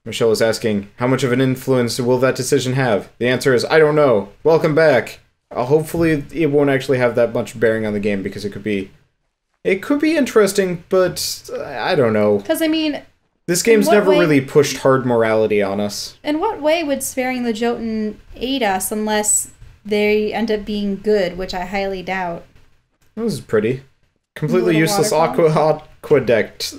Michelle is asking, how much of an influence will that decision have? The answer is, I don't know. Welcome back. Hopefully it won't actually have that much bearing on the game, because it could be interesting, but I don't know. Because, I mean... This game's never really pushed hard morality on us. In what way would sparing the Jotun aid us unless they end up being good, which I highly doubt? This is pretty. Completely useless aqueduct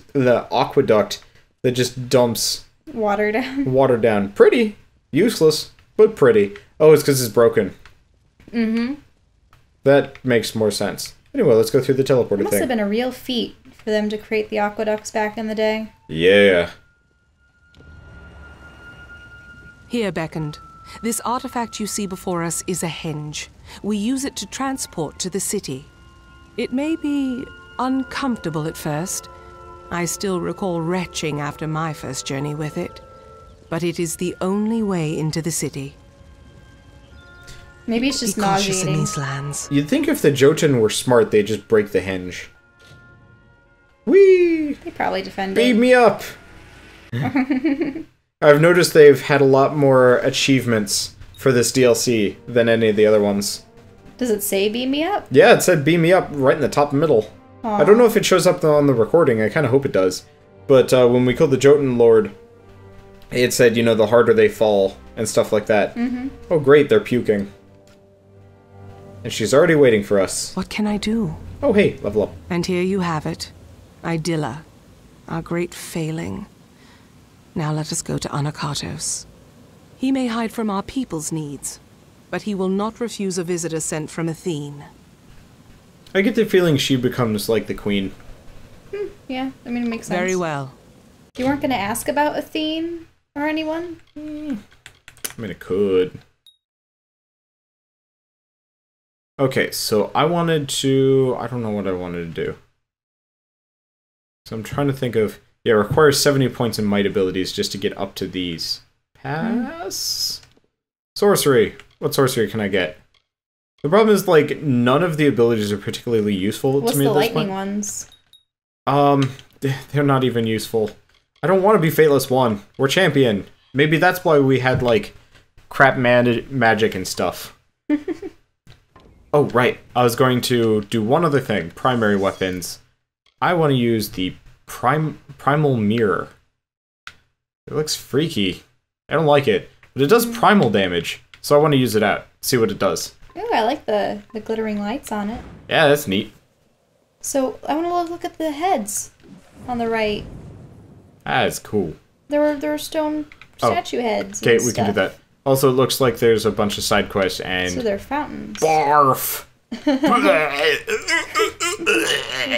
that just dumps water down. Pretty. Useless, but pretty. Oh, it's because it's broken. Mm-hmm. That makes more sense. Anyway, let's go through the teleporter thing. It must have been a real feat for them to create the aqueducts back in the day. Yeah. Here, Beckoned. This artifact you see before us is a henge. We use it to transport to the city. It may be uncomfortable at first. I still recall retching after my first journey with it. But it is the only way into the city. Maybe it's just be cautious nauseating. in these lands. You'd think if the Jotun were smart, they'd just break the hinge. Whee! They probably defend Beat it. me up! I've noticed they've had a lot more achievements for this DLC than any of the other ones. Does it say beam me up? Yeah, it said beam me up right in the top middle. Aww. I don't know if it shows up on the recording, I kind of hope it does. But when we killed the Jotun Lord, it said, you know, the harder they fall and stuff like that. Mm-hmm. Oh great, they're puking. And she's already waiting for us. What can I do? Oh hey, level up. And here you have it. Idylla, our great failing. Now let us go to Anakatos. He may hide from our people's needs, but he will not refuse a visitor sent from Athene. I get the feeling she becomes like the queen. Yeah, I mean, it makes sense. Very well. You weren't going to ask about Athene or anyone? I mean, it could. Okay, so I wanted to... I don't know what I wanted to do. So I'm trying to think of... Yeah, it requires 70 points in might abilities just to get up to these. Pass? Sorcery. What sorcery can I get? The problem is, like, none of the abilities are particularly useful What's to me the at this lightning point. ones? They're not even useful. I don't want to be Fateless 1. We're champion. Maybe that's why we had, like, crap magic and stuff. Oh, right. I was going to do one other thing. Primary weapons. I want to use the Primal Mirror. It looks freaky. I don't like it. But it does primal damage. So I want to use it out. See what it does. Ooh, I like the glittering lights on it. Yeah, that's neat. So, I want to look at the heads on the right. That's cool. There were stone statue heads. Okay, and we can do stuff. that. Also, it looks like there's a bunch of side quests and... So they're fountains. Barf!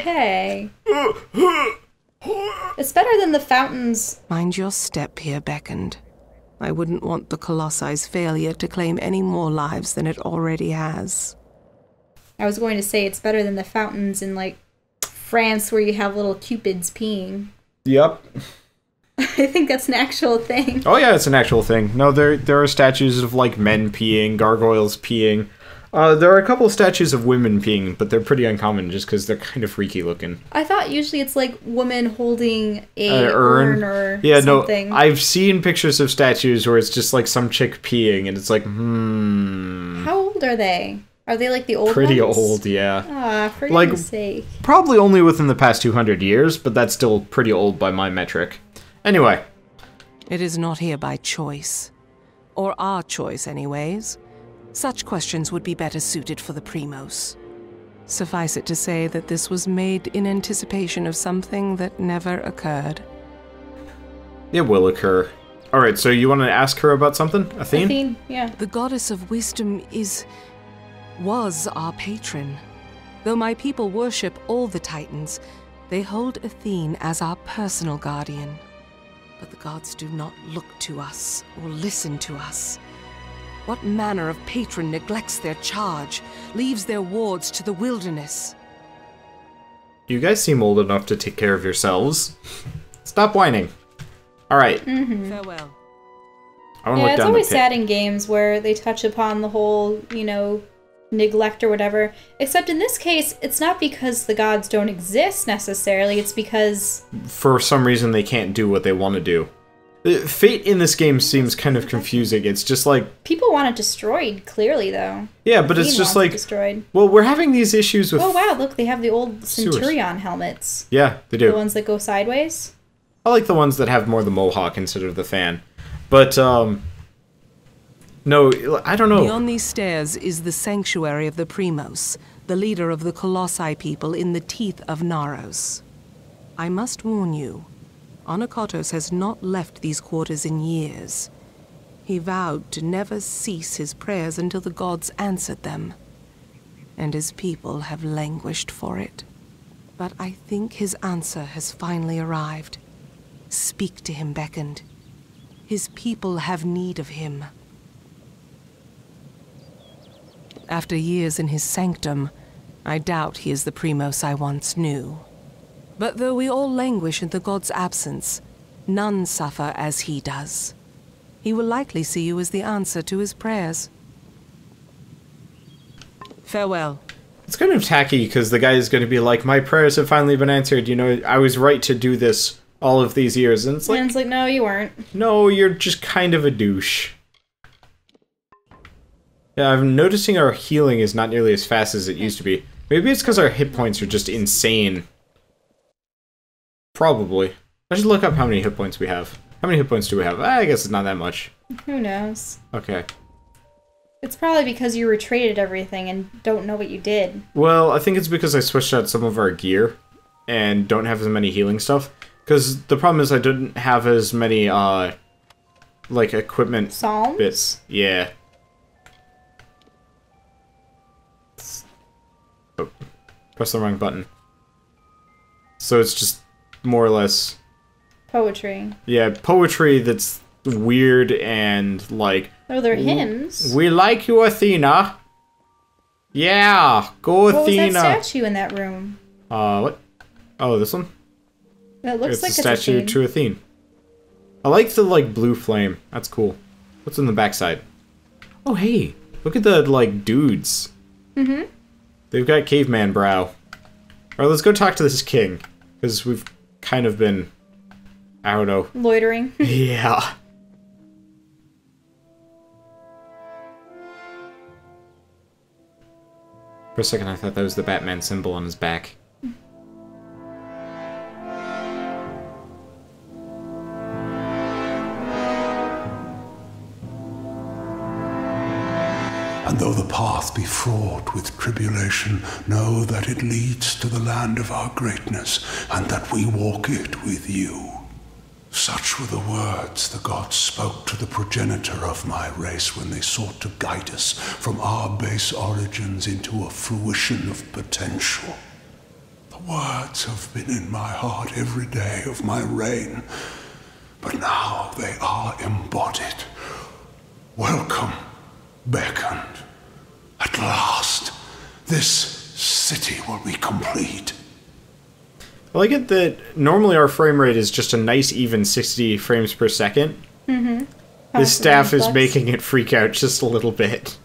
Hey. It's better than the fountains. Mind your step here, Beckoned. I wouldn't want the Colosse's failure to claim any more lives than it already has. I was going to say it's better than the fountains in, like, France where you have little cupids peeing. Yep. I think that's an actual thing. Oh yeah, it's an actual thing. No, there are statues of, like, men peeing, gargoyles peeing. There are a couple of statues of women peeing, but they're pretty uncommon just because they're kind of freaky looking. I thought usually it's like women holding a urn or something. No, I've seen pictures of statues where it's just like some chick peeing, and it's like, How old are they? Are they like the old pretty ones? old, yeah. Ah, for Like, goodness sake. Probably only within the past 200 years, but that's still pretty old by my metric. Anyway. It is not here by choice. Or our choice, anyways. Such questions would be better suited for the Primos. Suffice it to say that this was made in anticipation of something that never occurred. It will occur. Alright, so you want to ask her about something? Athene? Athene, yeah. The goddess of wisdom was our patron. Though my people worship all the Titans, they hold Athene as our personal guardian. But the gods do not look to us or listen to us. What manner of patron neglects their charge, leaves their wards to the wilderness? You guys seem old enough to take care of yourselves. Stop whining. Alright. Farewell. I want to look It's down always the pit. sad in games where they touch upon the whole, you know, neglect or whatever. Except in this case, it's not because the gods don't exist necessarily, it's because... For some reason they can't do what they want to do. Fate in this game seems kind of confusing. It's just like... People want it destroyed, clearly, though. Yeah, but it's just like... Destroyed. Well, we're having these issues with... Oh, wow, look, they have the old Centurion helmets. Yeah, they do. The ones that go sideways. I like the ones that have more the mohawk instead of the fan. But, no, I don't know. Beyond these stairs is the sanctuary of the Primos, the leader of the Colossi people in the teeth of Naros. I must warn you, Anakotos has not left these quarters in years. He vowed to never cease his prayers until the gods answered them. And his people have languished for it. But I think his answer has finally arrived. Speak to him, beckoned. His people have need of him. After years in his sanctum, I doubt he is the Primos I once knew. But though we all languish in the god's absence, none suffer as he does. He will likely see you as the answer to his prayers. Farewell. It's kind of tacky, because the guy is going to be like, my prayers have finally been answered, you know, I was right to do this all of these years, and it's like... no, you weren't. No, you're just kind of a douche. Yeah, I'm noticing our healing is not nearly as fast as it used to be. Maybe it's because our hit points are just insane. Probably. I should look up how many hit points we have. How many hit points do we have? I guess it's not that much. Who knows? Okay. It's probably because you retreated everything and don't know what you did. Well, I think it's because I switched out some of our gear and don't have as many healing stuff. Because the problem is I didn't have as many, like, equipment Psalms? bits. Yeah. Oh, press the wrong button. So it's just more or less... Poetry. Yeah, poetry that's weird and, like... Oh, they're hymns. We like you, Athena. Yeah, go What Athena. was that statue in that room? What? Oh, this one? It looks it's like a statue to Athene. I like the, like, blue flame. That's cool. What's on the backside? Oh, hey. Look at the, like, dudes. Mm-hmm. They've got caveman brow. Alright, let's go talk to this king. Because we've kind of been... I don't know. Loitering. Yeah. For a second, I thought that was the Batman symbol on his back. And though the path be fraught with tribulation, know that it leads to the land of our greatness, and that we walk it with you. Such were the words the gods spoke to the progenitor of my race when they sought to guide us from our base origins into a fruition of potential. The words have been in my heart every day of my reign, but now they are embodied. Welcome, beckoned. At last, this city will be complete. I like it that normally our frame rate is just a nice even 60 frames per second. Mm-hmm. This staff is making it freak out just a little bit.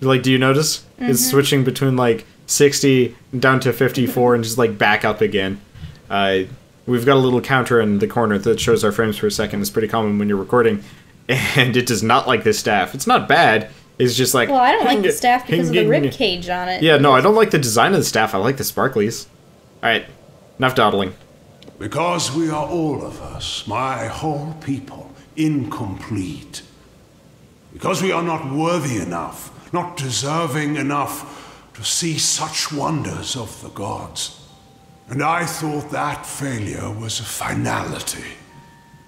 Like, do you notice? Mm-hmm. It's switching between, like, 60 down to 54 and just, like, back up again. We've got a little counter in the corner that shows our frames per second. It's pretty common when you're recording. And it does not like this staff. It's not bad. It's just like... Well, I don't like the staff because of the rib cage on it. Yeah, no, I don't like the design of the staff. I like the sparklies. Alright, enough dawdling. Because we are all of us, my whole people, incomplete. Because we are not worthy enough, not deserving enough to see such wonders of the gods. And I thought that failure was a finality.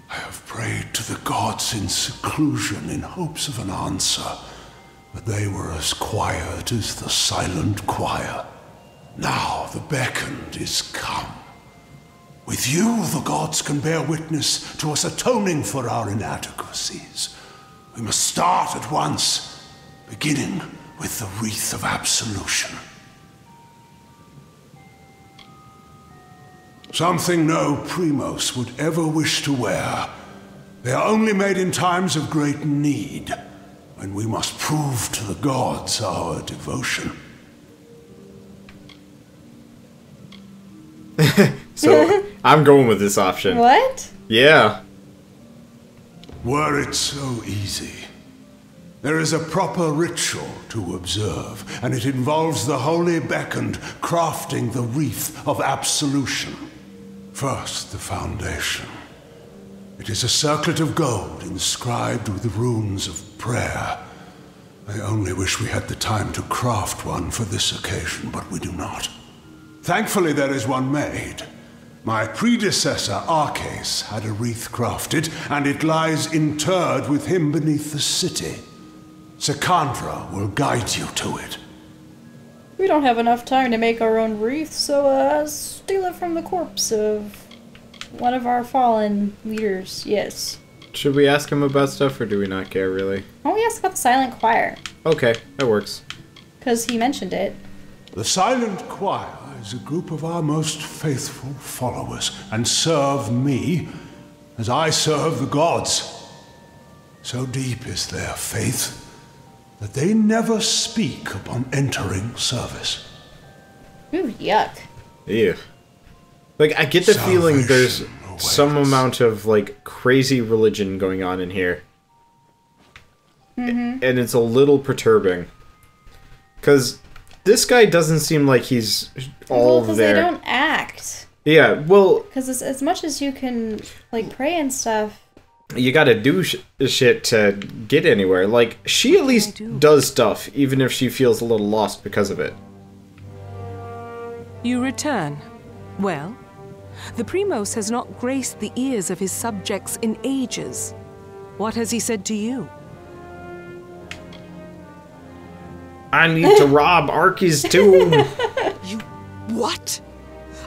I have prayed to the gods in seclusion in hopes of an answer, but they were as quiet as the silent choir. Now the beckoned is come. With you, the gods can bear witness to us atoning for our inadequacies. We must start at once, beginning with the wreath of absolution. Something no Primos would ever wish to wear. They are only made in times of great need, when we must prove to the gods our devotion. So, I'm going with this option. What? Yeah. Were it so easy. There is a proper ritual to observe, and it involves the holy beckoned crafting the wreath of absolution. First, the foundation. It is a circlet of gold inscribed with the runes of prayer. I only wish we had the time to craft one for this occasion, but we do not. Thankfully, there is one made. My predecessor, Arcas, had a wreath crafted, and it lies interred with him beneath the city. Secandra will guide you to it. We don't have enough time to make our own wreath, so steal it from the corpse of one of our fallen leaders, yes. Should we ask him about stuff, or do we not care, really? Why don't we ask about the Silent Choir? Okay, that works. Because he mentioned it. The Silent Choir is a group of our most faithful followers, and serve me as I serve the gods. So deep is their faith that they never speak upon entering service. Ooh, yuck. Ew. Like, I get the feeling there's some amount of, like, crazy religion going on in here. And it's a little perturbing. Because this guy doesn't seem like he's all because there. they don't act. Yeah, well... Because as much as you can, like, pray and stuff... You gotta do shit to get anywhere. Like, she at least does stuff, even if she feels a little lost because of it. You return. Well, the Primos has not graced the ears of his subjects in ages. What has he said to you? I need to rob Arky's tomb. You... what?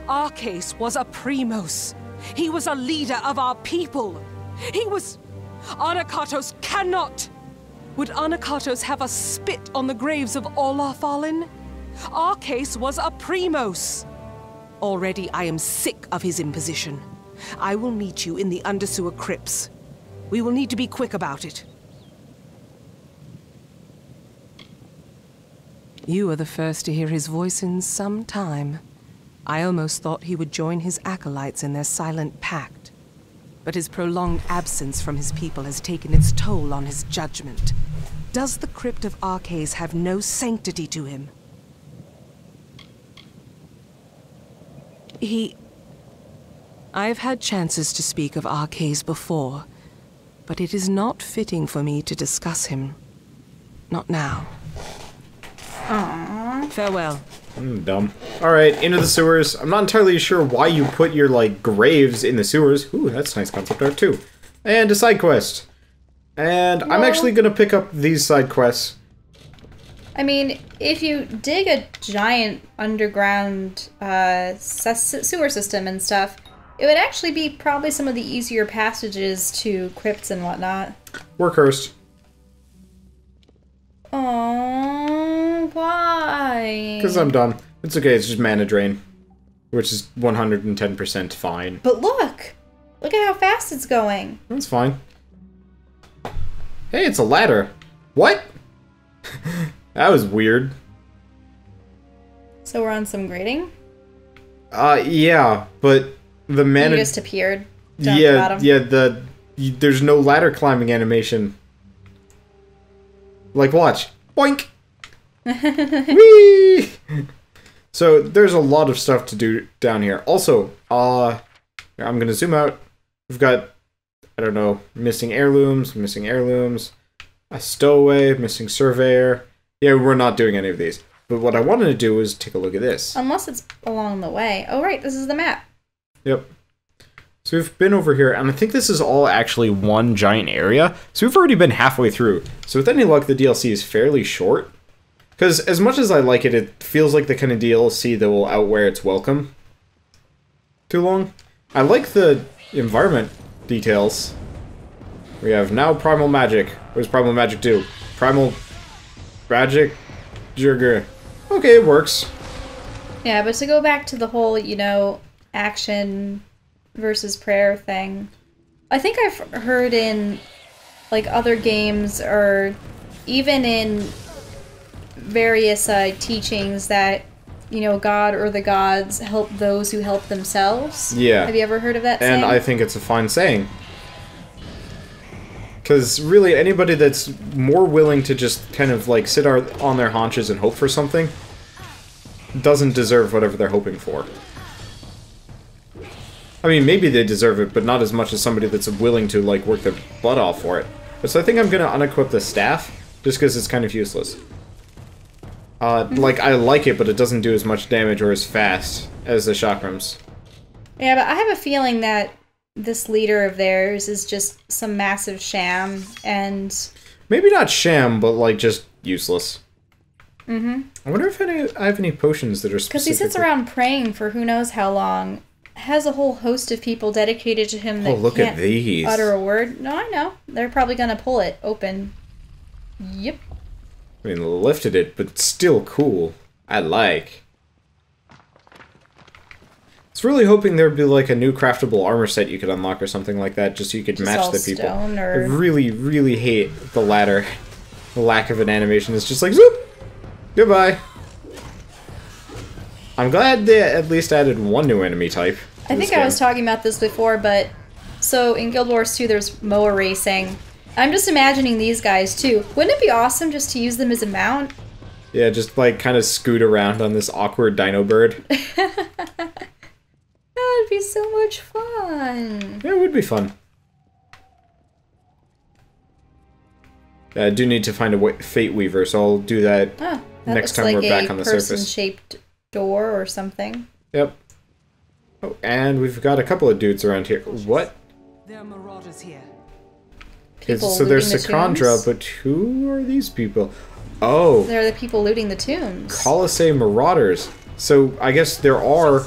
Arcas was a Primos. He was a leader of our people. He was... Anakatos cannot! Would Anakatos have us spit on the graves of all our fallen? Arcas was a Primos. Already I am sick of his imposition. I will meet you in the undersewer crypts. We will need to be quick about it. You are the first to hear his voice in some time. I almost thought he would join his acolytes in their silent pact. But his prolonged absence from his people has taken its toll on his judgment. Does the crypt of Arcas have no sanctity to him? I've had chances to speak of Arcas before, but it is not fitting for me to discuss him. Not now. Aww. Farewell. Dumb. Alright, into the sewers. I'm not entirely sure why you put your, like, graves in the sewers. Ooh, that's nice concept art, too. And a side quest. And I'm actually gonna pick up these side quests. I mean, if you dig a giant underground sewer system and stuff, it would actually be probably some of the easier passages to crypts and whatnot. We're cursed. Oh, why? Because I'm dumb. It's okay, it's just mana drain. Which is 110% fine. But look! Look at how fast it's going. That's fine. Hey, it's a ladder. What? That was weird. So we're on some grading? Yeah, but the mana... You just appeared down at the bottom? Yeah, there's no ladder climbing animation. Like, watch. Boink! Whee! So, there's a lot of stuff to do down here. Also, I'm gonna zoom out. We've got, I don't know, missing heirlooms, a stowaway, missing surveyor. Yeah, we're not doing any of these. But what I wanted to do was take a look at this. Unless it's along the way. Oh, right, this is the map. Yep. So we've been over here, and I think this is all actually one giant area. So we've already been halfway through. So with any luck, the DLC is fairly short. Because as much as I like it, it feels like the kind of DLC that will outwear its welcome. Too long. I like the environment details. We have now Primal Magic. What does Primal Magic do? Primal Magic Jigger. Okay, it works. Yeah, but to go back to the whole, you know, action versus prayer thing, I think I've heard in, like, other games or even in various teachings that you know, God or the gods help those who help themselves. Yeah. Have you ever heard of that saying? And I think it's a fine saying. Because really, anybody that's more willing to just kind of like sit on their haunches and hope for something doesn't deserve whatever they're hoping for. I mean, maybe they deserve it, but not as much as somebody that's willing to like work their butt off for it. But so I think I'm gonna unequip the staff just because it's kind of useless. Like I like it, but it doesn't do as much damage or as fast as the chakrams. Yeah, but I have a feeling that this leader of theirs is just some massive sham, and... Maybe not sham, but, like, just useless. Mm-hmm. I wonder if I have any potions that are specific. Because he sits around praying for who knows how long, has a whole host of people dedicated to him that look at these. Utter a word. No, I know. They're probably gonna pull it open. Yep. I mean, lifted it, but still cool. I like. I was really hoping there'd be like a new craftable armor set you could unlock or something like that, just so you could match the people. I really, really hate the latter. The lack of an animation is just like, zoop! Goodbye. I'm glad they at least added one new enemy type. I think I was talking about this before, but so in Guild Wars 2 there's MOA racing. I'm just imagining these guys too. Wouldn't it be awesome just to use them as a mount? Yeah, just like kind of scoot around on this awkward dino bird. That would be so much fun. Yeah, it would be fun. I do need to find a Fate Weaver, so I'll do that next time we're back on the surface. Person-shaped door or something. Yep. Oh, and we've got a couple of dudes around here. What? There are marauders here. So there's Secondra, but who are these people? Oh. They're the people looting the tombs. Colossae Marauders. So I guess there are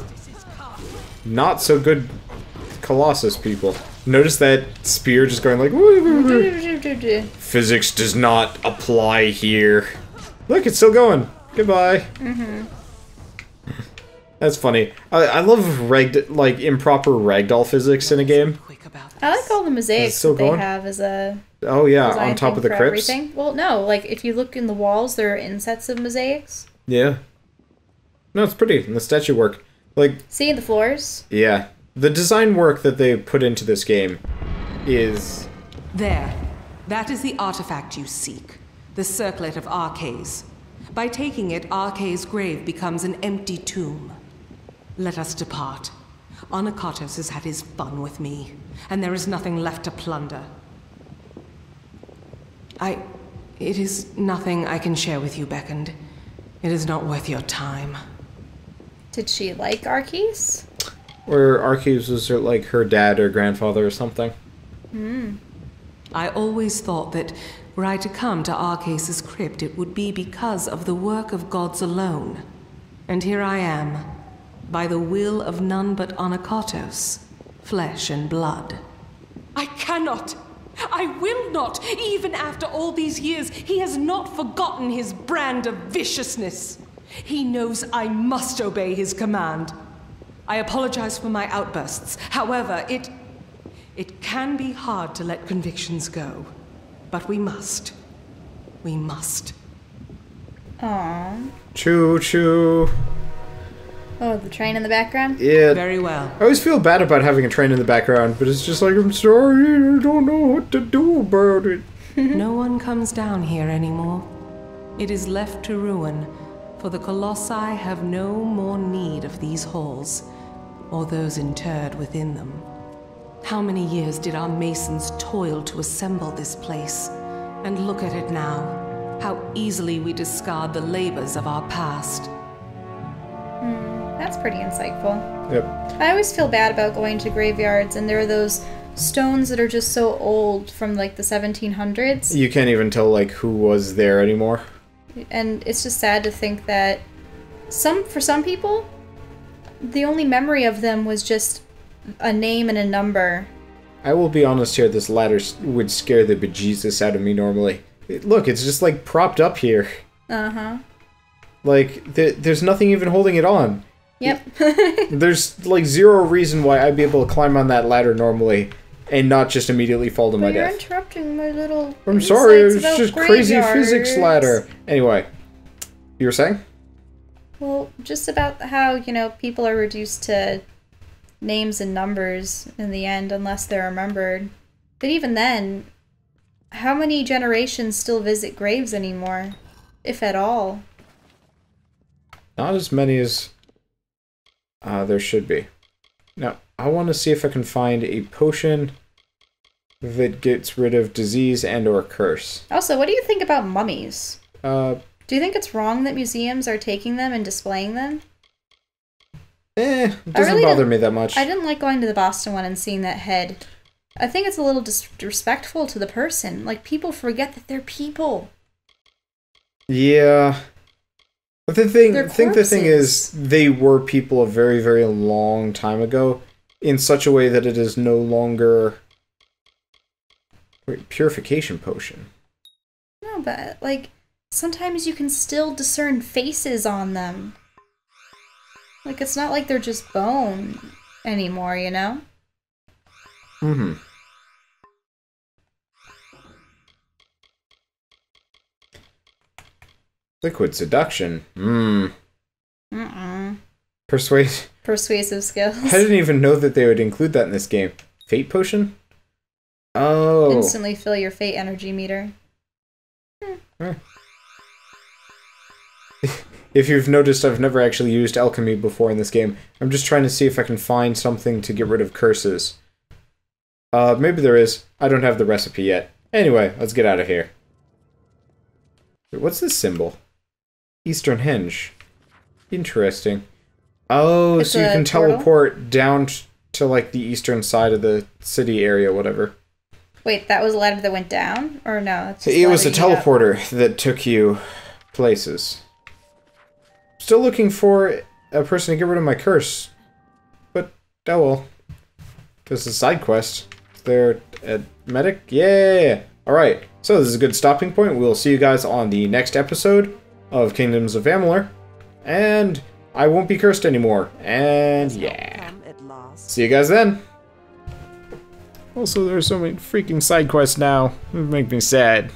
not so good Colossus people. Notice that spear just going like, woo, woo, woo. Physics does not apply here. Look, it's still going. Goodbye. Mm-hmm. That's funny. I love improper ragdoll physics in a game. I like all the mosaics that they have as a... Oh yeah, on top of the crypts? Everything. Well, no, like if you look in the walls, there are insets of mosaics. Yeah. No, it's pretty. And the statue work. Like... See, the floors? Yeah. The design work that they put into this game is... There. That is the artifact you seek. The circlet of Arcades. By taking it, Arcades' grave becomes an empty tomb. Let us depart. Onakatos has had his fun with me, and there is nothing left to plunder. It is nothing I can share with you, Beckoned. It is not worth your time. Did she like Arceus? Or Arceus was like her dad or grandfather or something. Hmm. I always thought that were I to come to Arceus' crypt, it would be because of the work of gods alone. And here I am, by the will of none but Onakatos, flesh and blood. I cannot! I will not! Even after all these years, he has not forgotten his brand of viciousness. He knows I must obey his command. I apologize for my outbursts. However, it can be hard to let convictions go. But we must. We must. Aww. Choo-choo. Oh, the train in the background? Yeah. Very well. I always feel bad about having a train in the background, but it's just like, I'm sorry, I don't know what to do about it. No one comes down here anymore. It is left to ruin, for the Colossi have no more need of these halls, or those interred within them. How many years did our masons toil to assemble this place? And look at it now. How easily we discard the labors of our past. That's pretty insightful. Yep. I always feel bad about going to graveyards, and there are those stones that are just so old from like the 1700s. You can't even tell like who was there anymore. And it's just sad to think that for some people, the only memory of them was just a name and a number. I will be honest here, this ladder would scare the bejesus out of me normally. Look, it's just like propped up here. Uh-huh. Like, there's nothing even holding it on. Yep. There's like zero reason why I'd be able to climb on that ladder normally and not just immediately fall to my death. You're interrupting my little... I'm sorry, it's just crazy physics ladder. Anyway, you were saying? Well, just about how, you know, people are reduced to names and numbers in the end unless they're remembered. But even then, how many generations still visit graves anymore? If at all. Not as many as there should be. Now, I want to see if I can find a potion that gets rid of disease and or curse. Also, what do you think about mummies? Do you think it's wrong that museums are taking them and displaying them? It doesn't bother me that much. I didn't like going to the Boston one and seeing that head. I think it's a little disrespectful to the person. Like, people forget that they're people. Yeah. But the thing is, they were people a very, very long time ago in such a way that it is no longer... Wait, purification potion. No, but, like, sometimes you can still discern faces on them. Like, it's not like they're just bone anymore, you know? Mm-hmm. Liquid seduction. Persuasive skills. I didn't even know that they would include that in this game. Fate potion? Oh. Instantly fill your fate energy meter. If you've noticed, I've never actually used alchemy before in this game. I'm just trying to see if I can find something to get rid of curses. Maybe there is. I don't have the recipe yet. Anyway, let's get out of here. Wait, what's this symbol? Eastern Hinge. Interesting. Oh, it's so you can teleport down to, like, the eastern side of the city area, whatever. Wait, that was a ladder that went down? Or no? It was a teleporter that took you places. Still looking for a person to get rid of my curse. But, oh well. This is a side quest. Is there a medic? Yeah! Alright, so this is a good stopping point. We'll see you guys on the next episode of Kingdoms of Amalur. And I won't be cursed anymore. And yeah. See you guys then. Also, there's so many freaking side quests now. It make me sad.